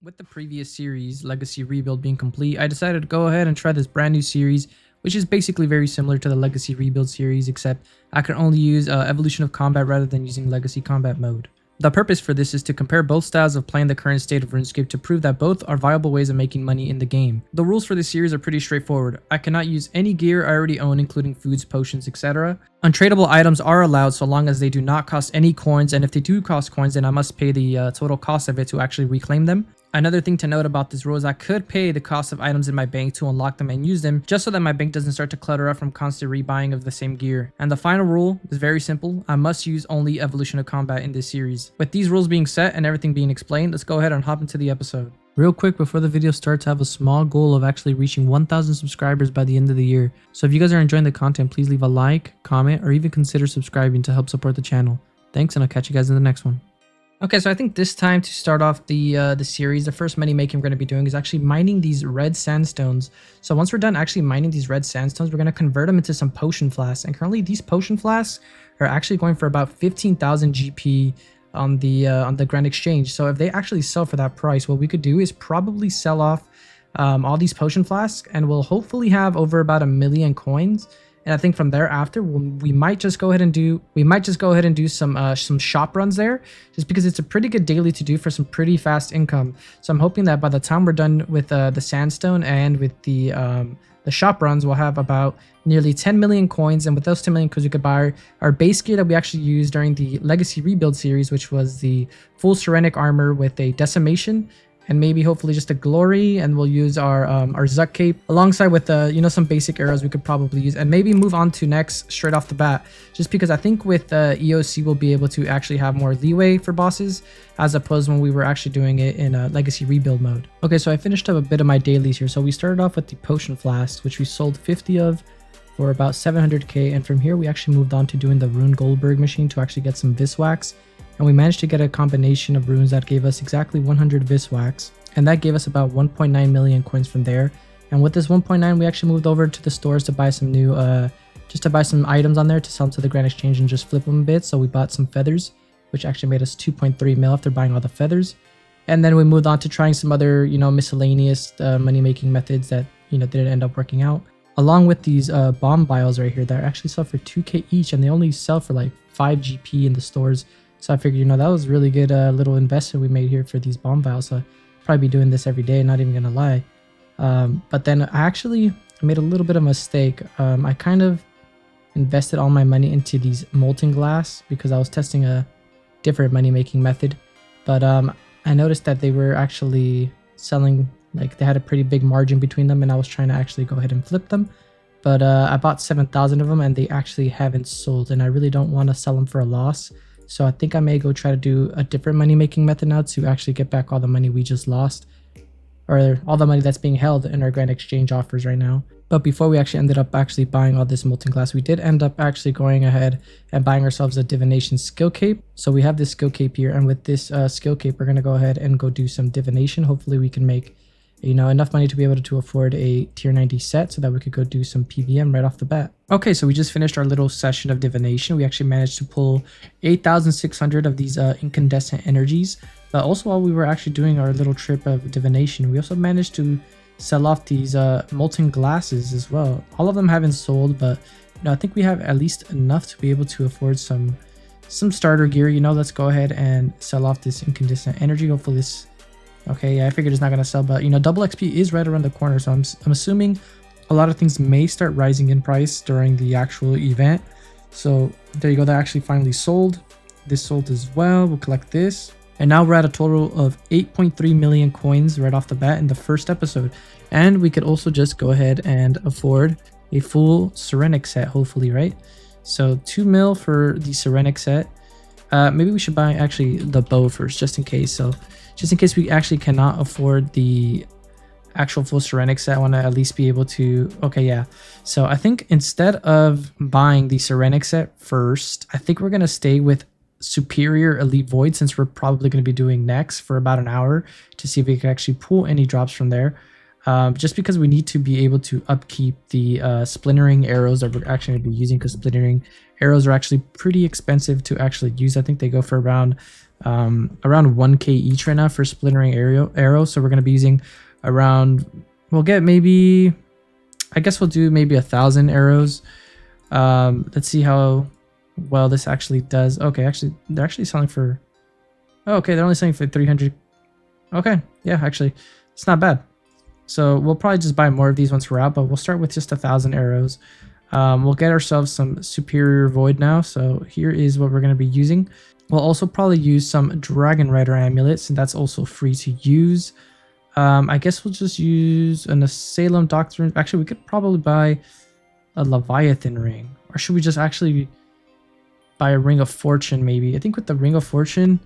With the previous series, Legacy Rebuild, being complete, I decided to go ahead and try this brand new series, which is basically very similar to the Legacy Rebuild series, except I can only use Evolution of Combat rather than using Legacy Combat mode. The purpose for this is to compare both styles of playing the current state of Runescape to prove that both are viable ways of making money in the game. The rules for this series are pretty straightforward. I cannot use any gear I already own, including foods, potions, etc. Untradeable items are allowed so long as they do not cost any coins, and if they do cost coins, then I must pay the total cost of it to actually reclaim them. Another thing to note about this rule is I could pay the cost of items in my bank to unlock them and use them, just so that my bank doesn't start to clutter up from constant rebuying of the same gear. And the final rule is very simple. I must use only Evolution of Combat in this series. With these rules being set and everything being explained, let's go ahead and hop into the episode. Real quick, before the video starts, I have a small goal of actually reaching 1,000 subscribers by the end of the year. So if you guys are enjoying the content, please leave a like, comment, or even consider subscribing to help support the channel. Thanks, and I'll catch you guys in the next one. Okay, so I think this time to start off the series, the first money making we're going to be doing is actually mining these red sandstones. So once we're done actually mining these red sandstones, we're going to convert them into some potion flasks. And currently these potion flasks are actually going for about 15,000 GP on the Grand Exchange. So if they actually sell for that price, what we could do is probably sell off all these potion flasks, and we'll hopefully have over about 1 million coins. And I think from thereafter, we might just go ahead and do some shop runs there, just because it's a pretty good daily to do for some pretty fast income. So I'm hoping that by the time we're done with the sandstone and with the shop runs, we'll have about nearly 10 million coins. And with those 10 million coins, we could buy our base gear that we actually used during the Legacy Rebuild series, which was the full Serenic armor with a decimation, and maybe hopefully just a glory, and we'll use our Zuck cape alongside with some basic arrows we could probably use, and maybe move on to next straight off the bat, just because I think with EOC we'll be able to actually have more leeway for bosses as opposed when we were actually doing it in a Legacy Rebuild mode. Okay, so I finished up a bit of my dailies here. So we started off with the potion flasks, which we sold 50 of for about 700k, and from here we actually moved on to doing the Rune Goldberg machine to actually get some Viswax. And we managed to get a combination of runes that gave us exactly 100 Viswax, and that gave us about 1.9 million coins from there. And with this 1.9, we actually moved over to the stores to buy some new, just to buy some items on there to sell to the Grand Exchange and just flip them a bit. So we bought some feathers, which actually made us 2.3 mil after buying all the feathers. And then we moved on to trying some other, miscellaneous money-making methods that, didn't end up working out. Along with these bomb vials right here that actually sell for 2k each, and they only sell for like 5 GP in the stores. So I figured, that was really good little investment we made here for these bomb vials. So I'll probably be doing this every day, not even gonna lie. But then I made a little bit of a mistake. I kind of invested all my money into these molten glass because I was testing a different money making method. But I noticed that they were actually selling, like they had a pretty big margin between them, and I was trying to actually go ahead and flip them. But I bought 7,000 of them, and they actually haven't sold, and I really don't want to sell them for a loss. So I think I may go try to do a different money making method now to actually get back all the money we just lost, or all the money that's being held in our Grand Exchange offers right now. But before we actually ended up buying all this molten glass, we did end up actually going ahead and buying ourselves a divination skill cape. So we have this skill cape here, and with this skill cape, we're going to go ahead and go do some divination. Hopefully we can make enough money to be able to afford a tier 90 set so that we could go do some PVM right off the bat. Okay, so we just finished our little session of divination. We actually managed to pull 8,600 of these incandescent energies. But also while we were actually doing our little trip of divination, we also managed to sell off these molten glasses as well. All of them haven't sold, but I think we have at least enough to be able to afford some starter gear. Let's go ahead and sell off this incandescent energy. Hopefully this... Okay, yeah, I figured it's not going to sell, but double XP is right around the corner, so I'm assuming a lot of things may start rising in price during the actual event. So there you go, that actually finally sold. This sold as well. We'll collect this, and now we're at a total of 8.3 million coins right off the bat in the first episode. And we could also just go ahead and afford a full Serenic set, hopefully, right? So 2 mil for the Serenic set. Maybe we should buy actually the bow first, just in case. So just in case we actually cannot afford the actual full Serenic set, I want to at least be able to... Okay, yeah. So I think instead of buying the Serenic set first, I think we're going to stay with Superior Elite Void, since we're probably going to be doing next for about an hour, to see if we can actually pull any drops from there. Just because we need to be able to upkeep the splintering arrows that we're actually going to be using, because splintering arrows are actually pretty expensive to actually use. I think they go for around around 1k each right now for splintering arrows. So we're going to be using around, we'll get maybe, I guess we'll do maybe 1,000 arrows. Let's see how well this actually does. Okay, actually they're actually selling for, oh, okay, they're only selling for 300. Okay, yeah, actually it's not bad. So we'll probably just buy more of these once we're out, but we'll start with just 1,000 arrows. We'll get ourselves some superior void now. So here is what we're going to be using. We'll also probably use some dragon rider amulets, and that's also free to use. I guess we'll just use an Asylum Doctrine. Actually, we could probably buy a Leviathan ring, or should we just actually buy a Ring of Fortune maybe? I think with the Ring of Fortune,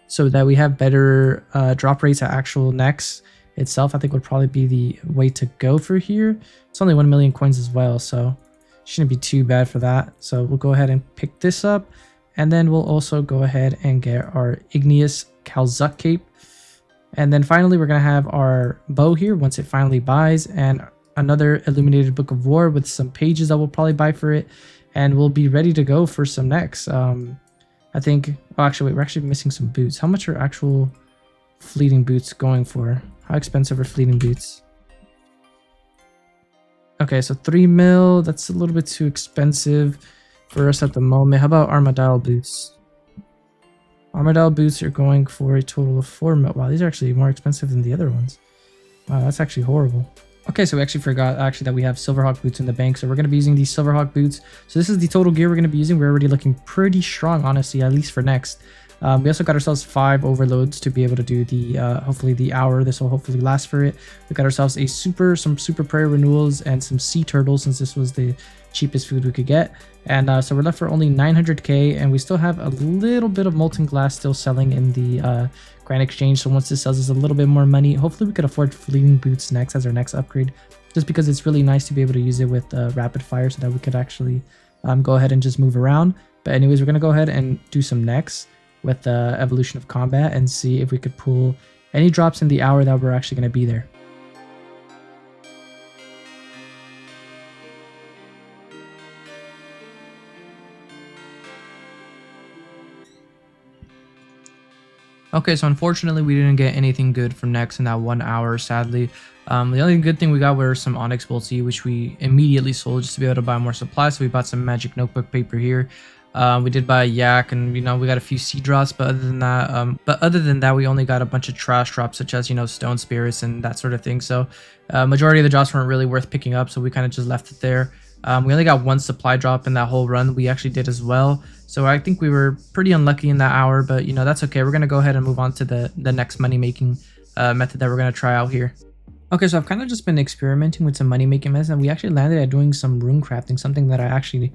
so that we have better drop rates at actual necks itself, I think would probably be the way to go for here. It's only 1 million coins as well, so shouldn't be too bad for that. So we'll go ahead and pick this up, and then we'll also go ahead and get our Igneous Kalzuk cape. And then finally, we're going to have our bow here once it finally buys, and another Illuminated Book of War with some pages that we'll probably buy for it, and we'll be ready to go for some necks. I think, oh, actually, wait, we're actually missing some boots. How much are actual fleeting boots going for? How expensive are fleeting boots? Okay, so 3 mil, that's a little bit too expensive for us at the moment. How about Armadillo boots? Armadillo boots are going for a total of 4 mil. Wow, these are actually more expensive than the other ones. Wow, that's actually horrible. Okay, so we actually forgot actually that we have Silverhawk boots in the bank, so we're going to be using these Silverhawk boots. So this is the total gear we're going to be using. We're already looking pretty strong, honestly, at least for next. We also got ourselves 5 overloads to be able to do the hopefully the hour. This will hopefully last for it. We got ourselves some super prayer renewals and some sea turtles, since this was the cheapest food we could get. And so we're left for only 900k, and we still have a little bit of molten glass still selling in the Grand Exchange. So once this sells us a little bit more money, hopefully we could afford fleeting boots next as our next upgrade, just because it's really nice to be able to use it with rapid fire, so that we could actually go ahead and just move around. But anyways, we're gonna go ahead and do some necks with the Evolution of Combat and see if we could pull any drops in the hour that we're actually going to be there. Okay, so unfortunately we didn't get anything good from next in that 1 hour, sadly. The only good thing we got were some Onyx Boltsy, which we immediately sold just to be able to buy more supplies. So we bought some magic notebook paper here. We did buy a yak, and we got a few seed drops, but other than that we only got a bunch of trash drops, such as stone spirits and that sort of thing. So majority of the drops weren't really worth picking up, so we kind of just left it there. We only got 1 supply drop in that whole run. We actually did as well, so I think we were pretty unlucky in that hour, but that's okay. We're gonna go ahead and move on to the next money making method that we're gonna try out here. Okay, so I've kind of just been experimenting with some money making methods, and we actually landed at doing some rune crafting, something that I actually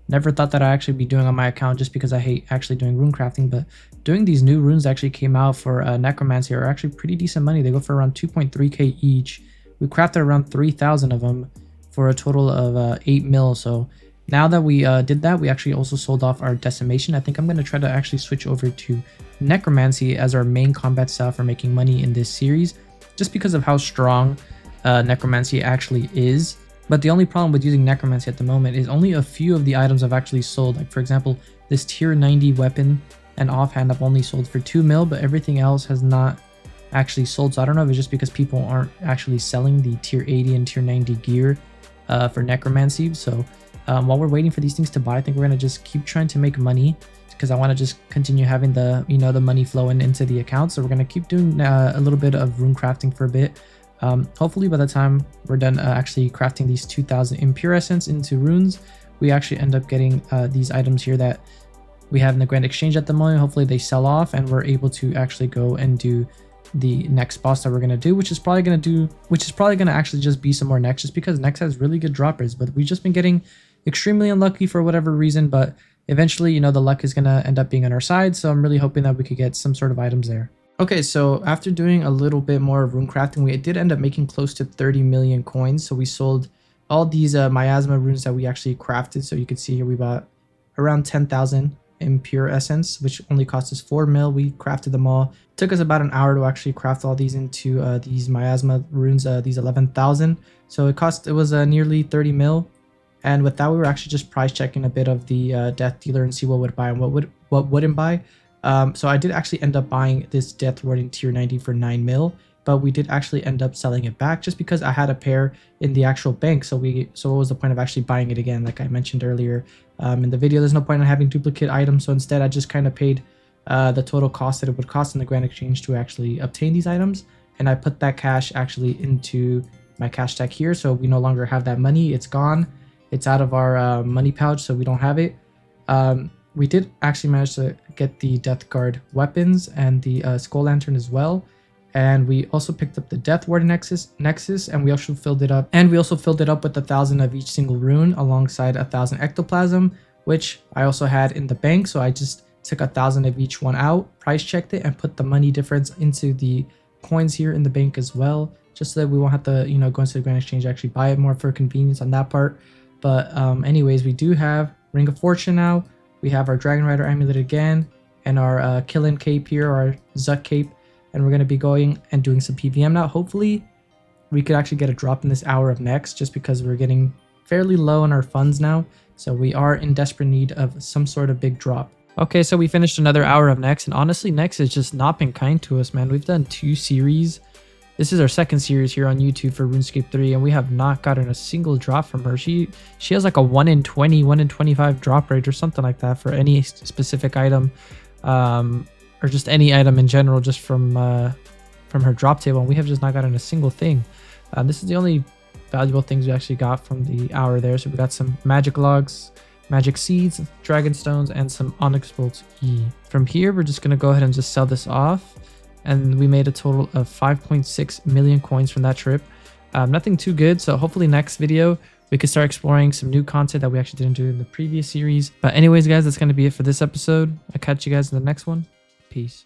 never thought that I'd actually be doing on my account, just because I hate actually doing rune crafting. But doing these new runes that actually came out for necromancy are actually pretty decent money. They go for around 2.3k each. We crafted around 3,000 of them for a total of 8 mil. So now that we did that, we actually also sold off our decimation. I think I'm going to try to actually switch over to necromancy as our main combat style for making money in this series, just because of how strong necromancy actually is. But the only problem with using necromancy at the moment is only a few of the items I've actually sold. Like, for example, this tier 90 weapon and offhand I've only sold for 2 mil, but everything else has not actually sold. So I don't know if it's just because people aren't actually selling the tier 80 and tier 90 gear for necromancy. So while we're waiting for these things to buy, I think we're going to just keep trying to make money, because I want to just continue having the the money flowing into the account. So we're going to keep doing a little bit of rune crafting for a bit. Hopefully by the time we're done actually crafting these 2,000 impure essence into runes, we actually end up getting these items here that we have in the Grand Exchange at the moment. Hopefully they sell off and we're able to actually go and do the next boss that we're going to do, which is probably going to actually just be some more next, just because next has really good droppers. But we've just been getting extremely unlucky for whatever reason, but eventually the luck is going to end up being on our side. So I'm really hoping that we could get some sort of items there. Okay, so after doing a little bit more of rune crafting, we did end up making close to 30 million coins. So we sold all these miasma runes that we actually crafted. So you can see here we bought around 10,000 impure essence, which only cost us 4 mil. We crafted them all. It took us about an hour to actually craft all these into these miasma runes, these 11,000. So it was nearly 30 mil. And with that, we were actually just price checking a bit of the death dealer and see what would buy and what wouldn't buy. So I did actually end up buying this Death Warden tier 90 for 9 mil, but we did actually end up selling it back just because I had a pair in the actual bank. So what was the point of actually buying it again? Like I mentioned earlier in the video, there's no point in having duplicate items. So instead I just kind of paid the total cost that it would cost in the Grand Exchange to actually obtain these items. And I put that cash actually into my cash stack here. So we no longer have that money. It's gone. It's out of our money pouch, so we don't have it. We did actually manage to get the Death Guard weapons and the Skull Lantern as well. And we also picked up the Death Warden Nexus, and we also filled it up. And we also filled it up with 1,000 of each single rune alongside 1,000 ectoplasm, which I also had in the bank. So I just took 1,000 of each one out, price checked it, and put the money difference into the coins here in the bank as well, just so that we won't have to, go into the Grand Exchange, actually buy it more for convenience on that part. But anyways, we do have Ring of Fortune now. We have our Dragon Rider amulet again, and our Killin cape here, our Zuck cape. And we're going to be going and doing some PVM now. Hopefully, we could actually get a drop in this hour of Nex, just because we're getting fairly low on our funds now. So we are in desperate need of some sort of big drop. Okay, so we finished another hour of Nex, and honestly, Nex has just not been kind to us, man. We've done 2 series. This is our 2nd series here on YouTube for Runescape 3, and we have not gotten a single drop from her. She has like a 1 in 20, 1 in 25 drop rate or something like that for any specific item, or just any item in general, just from her drop table. And we have just not gotten a single thing. This is the only valuable things we actually got from the hour there. So we got some magic logs, magic seeds, dragon stones, and some onyx bolts E. From here, we're just gonna go ahead and just sell this off. And we made a total of 5.6 million coins from that trip. Nothing too good, so hopefully next video we could start exploring some new content that we actually didn't do in the previous series. But anyways, guys, that's going to be it for this episode. I'll catch you guys in the next one. Peace.